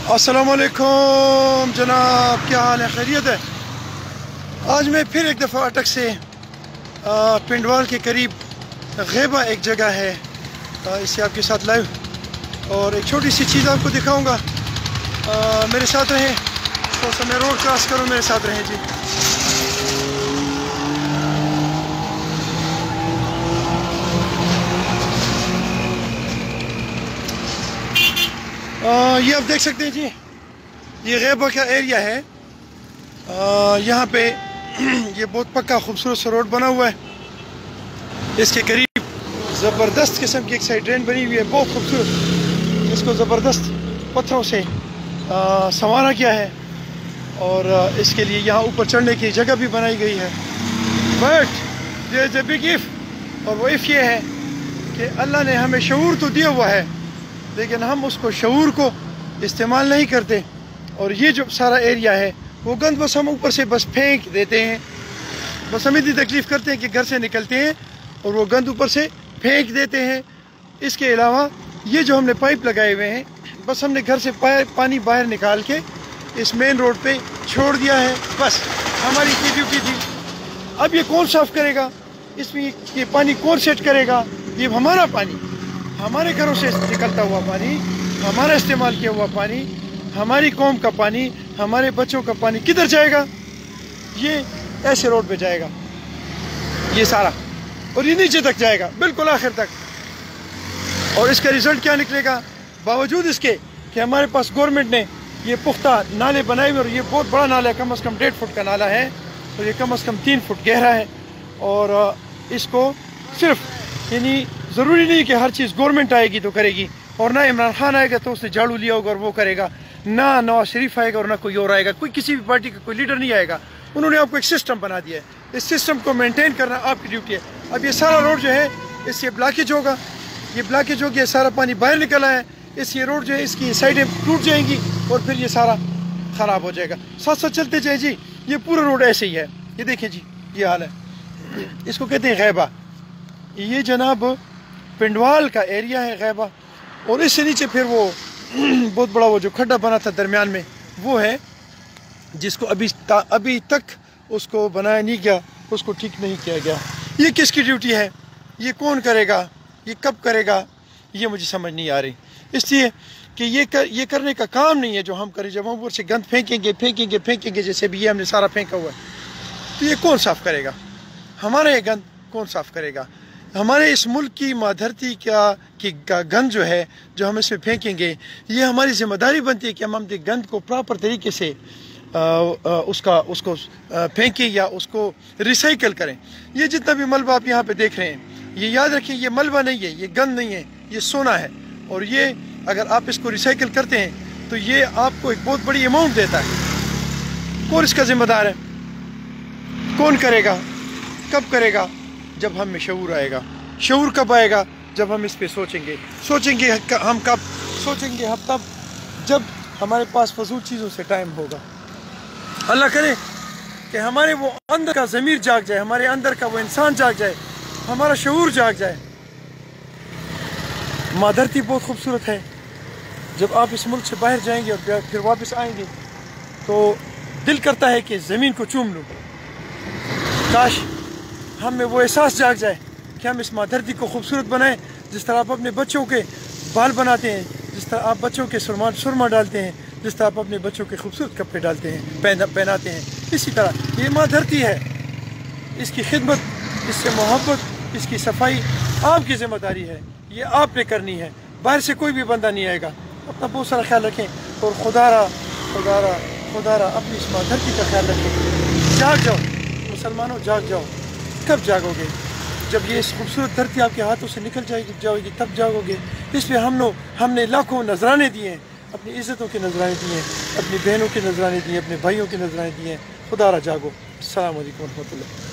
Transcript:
अस्सलाम वालेकुम जनाब, क्या हाल है? खैरियत है? आज मैं फिर एक दफ़ा अटक से पिंडवाल के करीब गैबा एक जगह है, इससे आपके साथ लाइव और एक छोटी सी चीज़ आपको दिखाऊंगा। मेरे साथ रहें, थोड़ा सा मैं रोड क्रॉस करूँ, मेरे साथ रहें जी। ये आप देख सकते हैं जी, ये गैबा का एरिया है। यहाँ पे ये बहुत पक्का खूबसूरत सा रोड बना हुआ है। इसके करीब ज़बरदस्त किस्म की एक साइड ड्रेन बनी हुई है, बहुत खूबसूरत। इसको ज़बरदस्त पत्थरों से संवारा गया है और इसके लिए यहाँ ऊपर चढ़ने की जगह भी बनाई गई है। But there is a big if, और वो इफ़ ये है कि अल्लाह ने हमें शऊर तो दिया हुआ है, लेकिन हम उसको शऊर को इस्तेमाल नहीं करते। और ये जो सारा एरिया है वो गंद बस हम ऊपर से बस फेंक देते हैं। बस हम इतनी तकलीफ़ करते हैं कि घर से निकलते हैं और वो गंद ऊपर से फेंक देते हैं। इसके अलावा ये जो हमने पाइप लगाए हुए हैं, बस हमने घर से पानी बाहर निकाल के इस मेन रोड पे छोड़ दिया है। बस हमारी ये ड्यूटी थी। अब ये कौन साफ़ करेगा? इसमें ये पानी कौन सेट करेगा? ये हमारा पानी, हमारे घरों से निकलता हुआ पानी, हमारा इस्तेमाल किया हुआ पानी, हमारी कौम का पानी, हमारे बच्चों का पानी किधर जाएगा? ये ऐसे रोड पे जाएगा ये सारा, और ये नीचे तक जाएगा, बिल्कुल आखिर तक। और इसका रिजल्ट क्या निकलेगा? बावजूद इसके कि हमारे पास गवर्नमेंट ने ये पुख्ता नाले बनाए हुए, और ये बहुत बड़ा नाला है, कम से कम 1.5 फुट का नाला है, और ये कम से कम 3 फुट गहरा है। और इसको सिर्फ यानी ज़रूरी नहीं कि हर चीज़ गवर्नमेंट आएगी तो करेगी, और ना इमरान खान आएगा तो उसने झाड़ू लिया होगा और वो करेगा, ना नवाज शरीफ आएगा और ना कोई और आएगा, कोई किसी भी पार्टी का कोई लीडर नहीं आएगा। उन्होंने आपको एक सिस्टम बना दिया है, इस सिस्टम को मेंटेन करना आपकी ड्यूटी है। अब ये सारा रोड जो है इससे ब्लॉकेज होगा, ये ब्लॉकेज हो गया, सारा पानी बाहर निकला है, इस ये रोड जो है इसकी साइडें टूट जाएंगी और फिर ये सारा ख़राब हो जाएगा। साथ साथ चलते जाए जी, ये पूरा रोड ऐसे ही है, ये देखें जी, ये हाल है। इसको कहते हैं गैबा। ये जनाब पिंडवाल का एरिया है गैबा, और इससे नीचे फिर वो बहुत बड़ा वो जो खड्डा बना था दरमियान में, वो है जिसको अभी तक उसको बनाया नहीं गया, उसको ठीक नहीं किया गया। ये किसकी ड्यूटी है? ये कौन करेगा? ये कब करेगा? ये मुझे समझ नहीं आ रही। इसलिए कि ये करने का काम नहीं है जो हम करें। जब हम ऊपर से गंद फेंकेंगे जैसे भी ये हमने सारा फेंका हुआ है, तो ये कौन साफ़ करेगा? हमारा ये गंद कौन साफ़ करेगा? हमारे इस मुल्क की माधरती का गंद जो है, जो हम इसमें फेंकेंगे, ये हमारी ज़िम्मेदारी बनती है कि हम गंद को प्रॉपर तरीके से उसको फेंकें या उसको रिसाइकल करें। ये जितना भी मलबा आप यहाँ पे देख रहे हैं, ये याद रखें, ये मलबा नहीं है, ये गंद नहीं है, ये सोना है। और ये अगर आप इसको रिसाइकल करते हैं तो ये आपको एक बहुत बड़ी अमाउंट देता है। कौन इसका ज़िम्मेदार है? कौन करेगा? कब करेगा? जब हम में शऊर आएगा। शऊर कब आएगा? जब हम इस पे सोचेंगे हम कब सोचेंगे? हम तब जब हमारे पास फजूल चीज़ों से टाइम होगा। अल्लाह करे कि हमारे वो अंदर का ज़मीर जाग जाए, हमारे अंदर का वो इंसान जाग जाए, हमारा शऊर जाग जाए। माधरती बहुत खूबसूरत है। जब आप इस मुल्क से बाहर जाएंगे और फिर वापस आएंगे तो दिल करता है कि ज़मीन को चूम लूँ। काश हम में वो एहसास जाग जाए कि हम इस माधरती को खूबसूरत बनाएं। जिस तरह आप अपने बच्चों के बाल बनाते हैं, जिस तरह आप बच्चों के सुरमा डालते हैं, जिस तरह आप अपने बच्चों के खूबसूरत कपड़े डालते हैं, पहनाते हैं, इसी तरह ये माधरती है। इसकी खिदमत, इससे मोहब्बत, इसकी सफाई आपकी ज़िम्मेदारी है, ये आपने करनी है। बाहर से कोई भी बंदा नहीं आएगा। अपना बहुत सारा ख्याल रखें, और खुदारा अपनी इस माधरती का ख्याल रखें। जाग जाओ मुसलमानों, जाग जाओ। कब जागोगे? जब ये इस खूबसूरत धरती आपके हाथों से निकल जाएगी तब जागोगे। इसलिए हमने लाखों नजराने दिए हैं, अपनी इज़्ज़तों के नजराने दिए हैं, अपनी बहनों के नजराने दिए, अपने भाइयों के नजराने दिए हैं। खुदारा जागो। अस्सलाम वालेकुम रहमतुल्लाह।